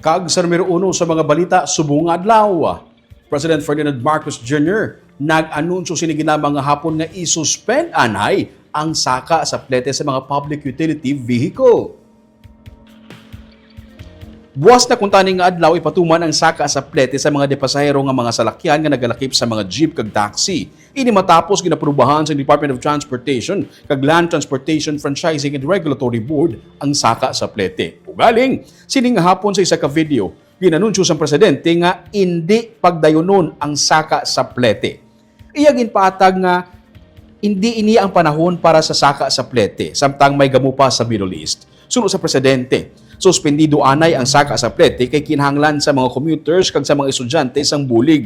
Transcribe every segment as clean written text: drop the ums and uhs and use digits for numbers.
Kag sa numero 1 sa mga balita subong nga adlaw, President Ferdinand Marcos Jr. nag-anunsyo sini ginamang hapon nga isuspend anay ang saka sa plete sa mga public utility vehicle. Buwas na kung taning nga adlaw ipatuman ang saka sa plete sa mga depasahero nga mga salakyan nga nagalakip sa mga jeep kag taxi. Ini matapos ginaprubahan sa Department of Transportation kag Land Transportation Franchising and Regulatory Board ang saka sa plete. Ugaling, sining hapon sa isa ka video, ginanunsyo sa presidente nga hindi pagdayonon ang saka sa plete. Iya ginpatag nga hindi ini ang panahon para sa saka sa plete samtang may gamu pa sa Middle East. Sunod sa presidente, suspendido anay ang saka sa plete kay kinahanglan sa mga commuters kag sa mga estudyante sang bulig.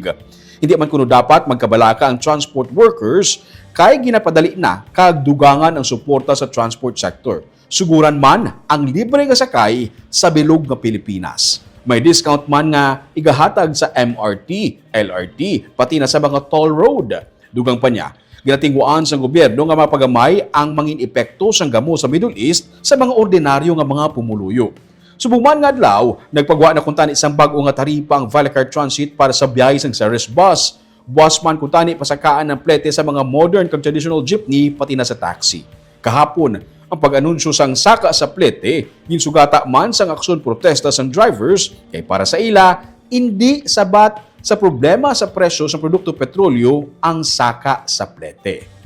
Hindi man kuno dapat magkabalaka ang transport workers kay ginapadali na kag dugangan ang suporta sa transport sector. Suguran man ang libre nga sakay sa bilog nga Pilipinas. May discount man nga igahatag sa MRT, LRT, pati na sa mga toll road. Dugang pa niya, ginatingguan sa gobyerno nga mapagamay ang mangin epekto sang gamo sa Middle East sa mga ordinaryo nga mga pumuluyo. Subuman nga adlaw, nagpagawa na kuntani isang bag-o nga taripa ang Valicar Transit para sa biyahe sang Ceres Bus. Buwas man kuntani pasakaan ng plete sa mga modern kag traditional jeepney pati na sa taxi. Kahapon, ang pag-anunsyo sang saka sa plete, ginsugata man sang aksyon protesta sang drivers kay para sa ila, hindi sabat sa problema sa presyo sa produkto petrolyo ang saka sa plete.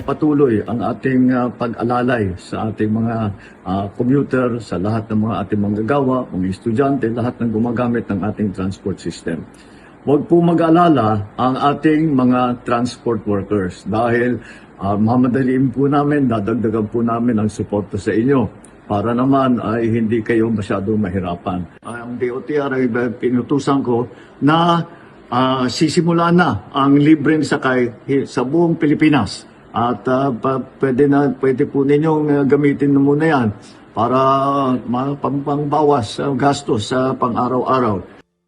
Patuloy ang ating pag-alalay sa ating mga commuter, sa lahat ng mga ating manggagawa, mga estudyante, lahat ng gumagamit ng ating transport system. Huwag po mag-alala ang ating mga transport workers dahil mamadaliin po namin, dadagdagan po namin ang suporta sa inyo para naman ay hindi kayo masyadong mahirapan. Ang DOTR ay pinutusan ko na sisimula na ang libreng sakay sa buong Pilipinas. At pwede po ninyong gamitin na muna yan para pangbawas gastos sa pang-araw-araw.